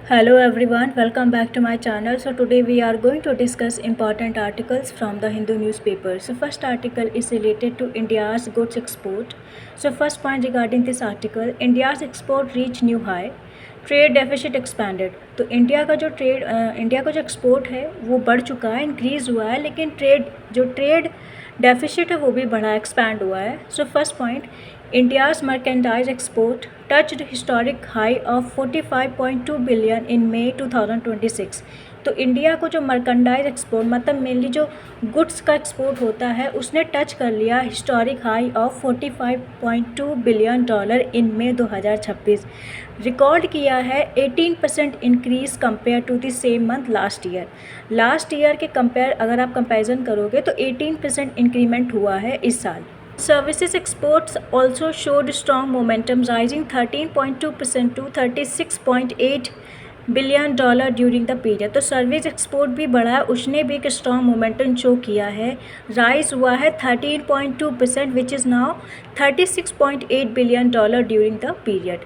Hello everyone, welcome back to my channel. So today we are going to discuss important articles from the Hindu newspaper. So first article is related to India's goods export. So first point regarding this article, India's export reached new high. Trade deficit expanded. तो India का जो export है वो बढ़ चुका है, increase हुआ है, लेकिन ट्रेड डेफिसिट है वो भी बढ़ा, एक्सपैंड हुआ है. So first point, India's merchandise export touched historic high of 45.2 billion in May 2026. तो इंडिया को जो मर्केंडाइज एक्सपोर्ट मतलब मेनली जो गुड्स का एक्सपोर्ट होता है उसने टच कर लिया historic high of 45.2 billion dollar in May 2026. Record किया है 18% increase compare to the same month last year के कंपेयर अगर आप कंपैरिजन करोगे तो 18% इंक्रीमेंट हुआ है इस साल. Services exports also showed strong momentum, rising 13.2% to $36.8 billion dollar during the period. तो सर्विस एक्सपोर्ट भी बढ़ा है, उसने भी एक स्ट्रॉन्ग मोमेंटम शो किया है, राइज हुआ है 13.2% which is now $36.8 billion dollar during the period.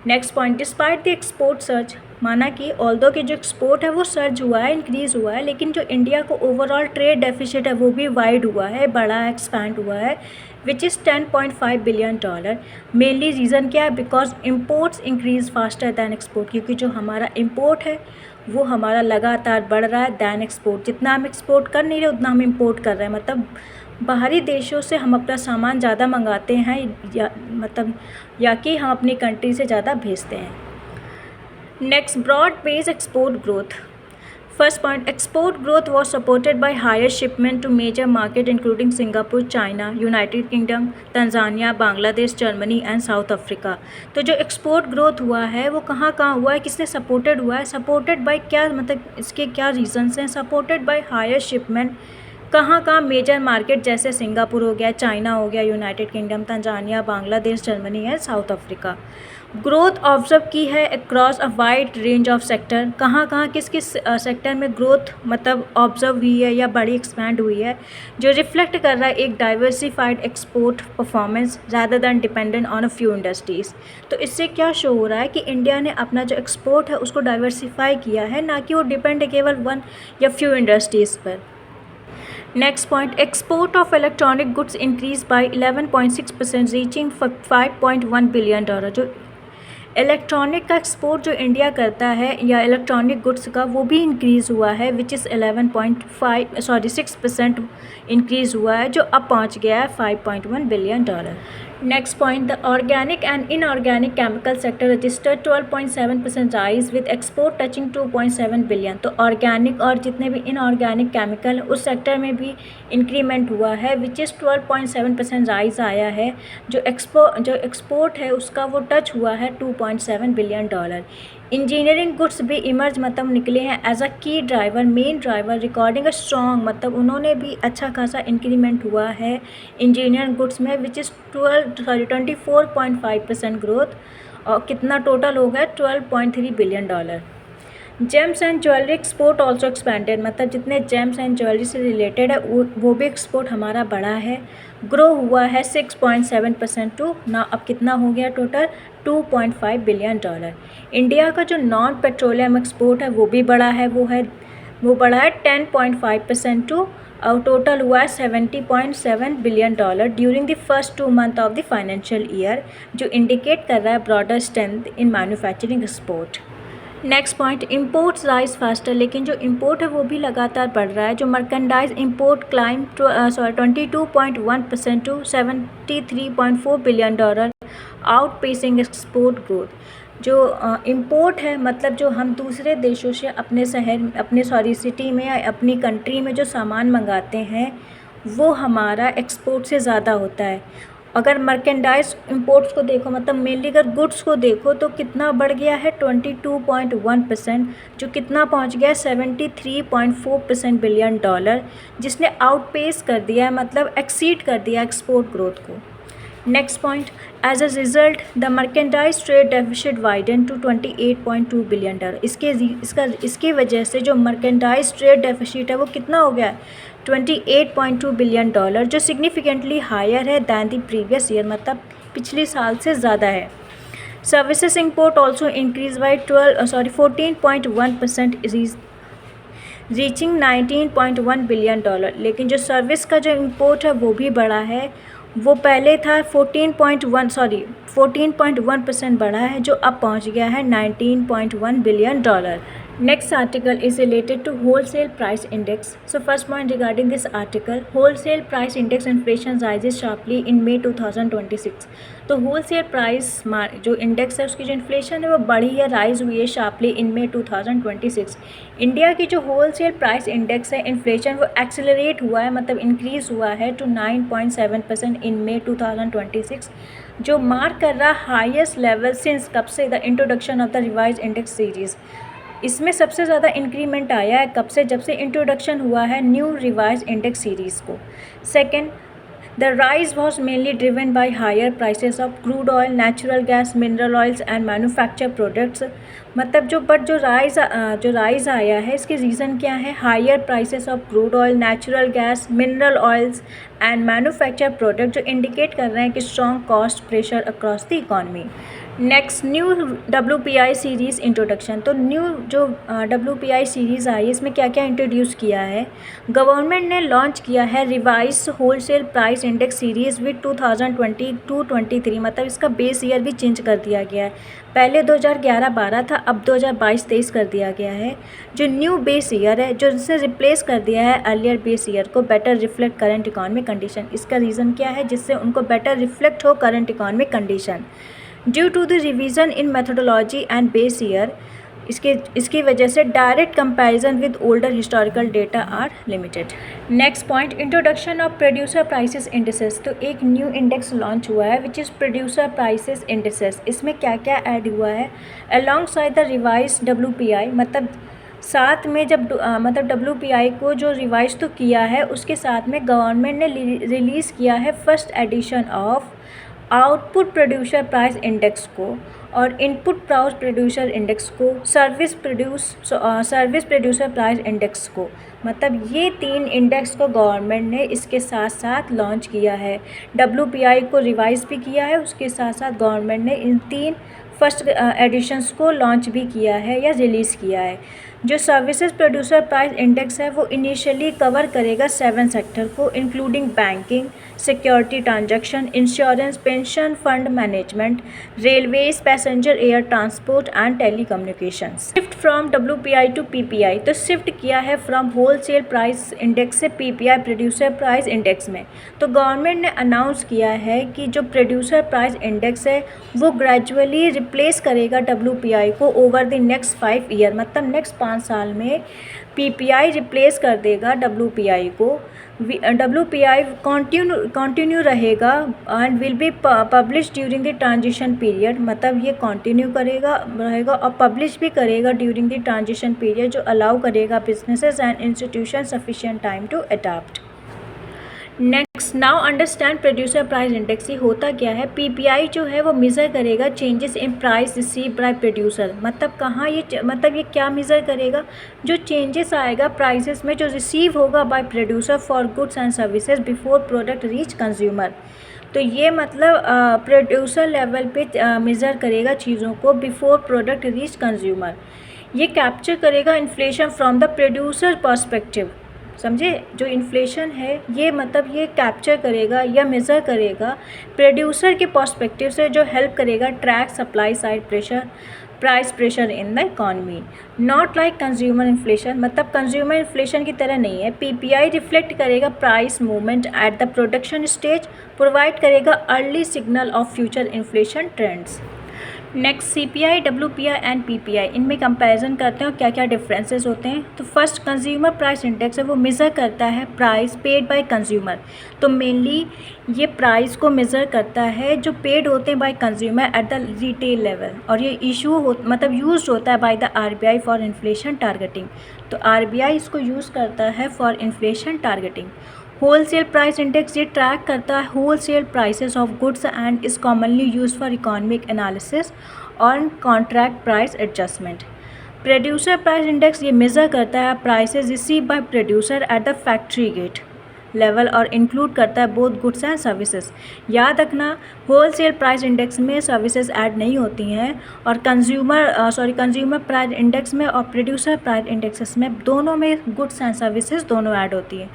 Next point, despite the export search, माना कि ऑल्दो कि जो एक्सपोर्ट है वो सर्ज हुआ है, इंक्रीज़ हुआ है, लेकिन जो इंडिया को ओवरऑल ट्रेड डेफिसिट है वो भी वाइड हुआ है, बढ़ा है, एक्सपैंड हुआ है, which is $10.5 billion dollar. Mainly reason क्या है? Because imports increase faster than export, क्योंकि जो हमारा इम्पोर्ट है वो हमारा लगातार बढ़ रहा है दैन एक्सपोर्ट. जितना हम एक्सपोर्ट कर नहीं रहे उतना हम इम्पोर्ट कर रहे हैं, मतलब बाहरी देशों से हम अपना सामान ज़्यादा मंगाते हैं या कि हम अपनी कंट्री से ज़्यादा भेजते हैं. Next, broad base export growth. First point, export growth was supported by higher shipment to major market including Singapore, China, United Kingdom, Tanzania, Bangladesh, Germany and South Africa. तो जो एक्सपोर्ट ग्रोथ हुआ है वो कहाँ हुआ है, किसने सपोर्टेड हुआ है? सपोर्टेड बाय क्या, मतलब इसके क्या रीजंस हैं? Supported by higher shipment. कहाँ मेजर मार्केट जैसे सिंगापुर हो गया, चाइना हो गया, United Kingdom, Tanzania, Bangladesh, Germany and South Africa. Growth observe की है across a wide range of sector. कहाँ किस सेक्टर में ग्रोथ मतलब ऑब्जर्व हुई है या बड़ी एक्सपैंड हुई है, जो रिफ्लेक्ट कर रहा है एक diversified export performance rather than dependent on a few industries. तो इससे क्या शो हो रहा है कि इंडिया ने अपना जो एक्सपोर्ट है उसको डाइवर्सिफाई किया है, ना कि वो डिपेंड है केवल वन या फ्यू इंडस्ट्रीज़ पर. Next point, export of electronic goods increase by 11.6% reaching $5.1 billion. जो इलेक्ट्रॉनिक का एक्सपोर्ट जो इंडिया करता है या इलेक्ट्रॉनिक गुड्स का वो भी इंक्रीज़ हुआ है, विच इज़ 6% इंक्रीज़ हुआ है, जो अब पहुंच गया है $5.1 billion. Next point, the organic and inorganic chemical sector registered 12.7% rise with export touching 2.7 billion. तो ऑर्गेनिक और जितने भी इनऑर्गेनिक केमिकल उस सेक्टर में भी इंक्रीमेंट हुआ है, विच इज़ 12.7% राइज आया है. जो एक्सपोर्ट है उसका वो टच हुआ है $2.7 बिलियन. इंजीनियरिंग गुड्स भी इमर्ज मतलब निकले हैं एज अ की driver, main driver, recording a strong मतलब उन्होंने भी अच्छा खासा इंक्रीमेंट हुआ है इंजीनियरिंग गुड्स में, विच इज़ 24.5% ग्रोथ. और कितना टोटल हो गया? $12.3 billion. James and jewellery export also expanded, मतलब जितने जेम्स एंड ज्वेलरी से रिलेटेड है वो भी एक्सपोर्ट हमारा बढ़ा है, ग्रो हुआ है 6.7% टू ना अब कितना हो गया टोटल $2.5 बिलियन. इंडिया का जो नॉन पेट्रोलियम एक्सपोर्ट है वो भी बढ़ा है, वो बढ़ा है 10.5% टू और टोटल हुआ है $70.7 billion during the first 2 month of the financial year, जो इंडिकेट कर रहा है broader strength in manufacturing export. Next point, imports rise faster, लेकिन जो इम्पोर्ट है वो भी लगातार बढ़ रहा है. जो merchandise import climb 22.1% to $73.4 billion, outpacing export growth. जो इम्पोर्ट है मतलब जो हम दूसरे देशों से अपने सिटी में या अपनी कंट्री में जो सामान मंगाते हैं वो हमारा एक्सपोर्ट से ज़्यादा होता है. अगर मर्केंडाइज इंपोर्ट्स को देखो मतलब मेनली अगर गुड्स को देखो तो कितना बढ़ गया है 22.1%, जो कितना पहुंच गया है $73.4 बिलियन, जिसने आउटपेस कर दिया है मतलब एक्सीड कर दिया एक्सपोर्ट ग्रोथ को. Next point, as a result the merchandise trade deficit widen to $28.2 billion. इसकी वजह से जो मर्केंडाइज ट्रेड डेफिसिट है वो कितना हो गया है $28.2 बिलियन, जो सिग्निफिकेंटली हायर है दैन द प्रीवियस ईयर, मतलब पिछले साल से ज़्यादा है. Services import also increased by 14.1%, reaching 19.1 billion dollar. लेकिन जो सर्विस का जो इम्पोर्ट है वो भी बढ़ा है, वो पहले था 14.1% बढ़ा है, जो अब पहुंच गया है 19.1 billion dollar. Next article is related to wholesale price index. So first point regarding this article, wholesale price index inflation rises sharply in May 2026. तो wholesale price जो इंडेक्स है उसकी जो इन्फ्लेशन है वो बढ़ी है, राइज हुई है शार्पली इन मे 2026। इंडिया की जो होलसेल प्राइस इंडेक्स है इन्फ्लेशन वो एक्सेलरेट हुआ है, मतलब इंक्रीज़ हुआ है टू 9.7% इन मे 2026, जो मार्क कर रहा हाईएस्ट लेवल सिंस कब से the introduction of the revise index series. इसमें सबसे ज़्यादा इंक्रीमेंट आया है कब से, जब से इंट्रोडक्शन हुआ है न्यू रिवाइज इंडेक्स सीरीज़ को। Second, the rise was mainly driven by higher prices of crude oil, natural gas, mineral oils and manufacture products. मतलब जो राइज आया है इसके रीज़न क्या है, higher prices of crude oil, natural gas, mineral oils and manufacture product, जो indicate कर रहे हैं कि strong cost pressure across the economy. Next, new WPI series introduction. तो न्यू जो WPI सीरीज़ आई है इसमें क्या क्या इंट्रोड्यूस किया है, गवर्नमेंट ने लॉन्च किया है revise wholesale price index series with 2022-23, मतलब इसका बेस ईयर भी चेंज कर दिया गया है। पहले 2011-12 था, अब 2022-23 कर दिया गया है। जो न्यू बेस ईयर है, जो इसने रिप्लेस कर दिया है अर्लियर बेस ईयर को, better reflect current economic condition. इसका रीज़न क्या है, जिससे उनको बेटर रिफ्लेक्ट हो current economic condition. Due to the revision in methodology and base year, इसकी वजह से direct comparison with older historical data are limited. Next point, introduction of producer prices indices. तो एक न्यू इंडेक्स लॉन्च हुआ है which is producer prices indices. इसमें क्या क्या ऐड हुआ है, along side the revise WPI, मतलब साथ में जब WPI को जो रिवाइज तो किया है उसके साथ में गवर्नमेंट ने रिलीज़ किया है first edition of output producer price index को और इनपुट प्राइस प्रोड्यूसर इंडेक्स को, सर्विस प्रोड्यूसर प्राइस इंडेक्स को। मतलब ये 3 इंडेक्स को गवर्नमेंट ने इसके साथ साथ लॉन्च किया है। WPI को रिवाइज भी किया है, उसके साथ साथ गवर्नमेंट ने इन 3 फर्स्ट एडिशंस को लॉन्च भी किया है या रिलीज़ किया है। जो सर्विसेज प्रोड्यूसर प्राइस इंडेक्स है वो इनिशियली कवर करेगा 7 सेक्टर को, including banking, security transaction, insurance, pension fund management, railways, passenger air transport and telecommunications. Shift from WPI to PPI, तो शिफ्ट किया है फ्रॉम होलसेल प्राइस इंडेक्स से PPI producer price index में। तो government ने announce किया है कि जो प्रोड्यूसर प्राइस इंडेक्स है वो ग्रेजुअली रिप्लेस करेगा WPI को ओवर द नेक्स्ट 5 ईयर, मतलब नेक्स्ट 5 साल में PPI रिप्लेस कर देगा WPI को। WPI कंटिन्यू रहेगा and will be publish during the transition period, मतलब ये कंटिन्यू रहेगा और पब्लिश भी करेगा ड्यूरिंग द ट्रांजिशन पीरियड, जो अलाउ करेगा businesses and institution sufficient time to adopt. Next, now understand producer price index. ये होता क्या है, PPI जो है वो मेज़र करेगा changes in price receive by producer. मतलब कहाँ ये क्या मेज़र करेगा, जो चेंजेस आएगा प्राइसेस में जो रिसीव होगा by producer for goods and services before product reach consumer. तो ये मतलब प्रोड्यूसर लेवल पे मेज़र करेगा चीज़ों को बिफोर प्रोडक्ट रीच कंज्यूमर। ये कैप्चर करेगा inflation from the producer perspective. समझे, जो इन्फ्लेशन है ये मतलब ये कैप्चर करेगा या मेज़र करेगा प्रोड्यूसर के पर्सपेक्टिव से, जो हेल्प करेगा track supply side pressure, price pressure in the economy. Not like consumer inflation, मतलब कंज्यूमर इन्फ्लेशन की तरह नहीं है। PPI रिफ्लेक्ट करेगा price movement at the production stage, provide करेगा early signal of future inflation trends. Next, CPI, WPI and PPI, इनमें comparison करते हैं और क्या क्या डिफरेंसेस होते हैं। तो फर्स्ट, कंज्यूमर प्राइस इंडेक्स है वो मेज़र करता है प्राइस पेड बाय कंज्यूमर। तो मेनली ये प्राइस को मेज़र करता है जो पेड होते हैं by consumer at the retail level, और ये यूज होता है by the RBI for inflation targeting. तो RBI इसको यूज़ करता है for inflation targeting. Wholesale price index ये ट्रैक करता है wholesale prices of goods and is commonly use for economic analysis और contract price adjustment. Producer price index ये measure करता है prices receive by producer at the factory gate. Level और include करता है बोथ गुड्स एंड सर्विसेज। याद रखना wholesale price index में सर्विसेज ऐड नहीं होती हैं और कंज्यूमर प्राइस इंडेक्स में और प्रोड्यूसर प्राइस इंडेक्सेस में दोनों में गुड्स एंड सर्विसेज दोनों ऐड होती है।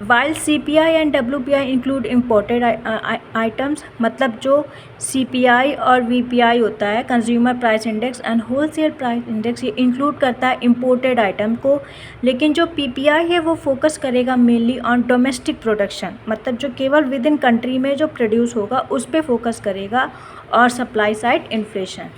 While CPI and WPI include imported items, मतलब जो CPI और VPI होता है consumer price index and wholesale price index, ये इंक्लूड करता है इम्पोर्टेड आइटम को। लेकिन जो PPI है वो फोकस करेगा मेनली ऑन डोमेस्टिक प्रोडक्शन, मतलब जो केवल विद इन कंट्री में जो प्रोड्यूस होगा उस पर फोकस करेगा, और सप्लाई साइड इन्फ्लेशन।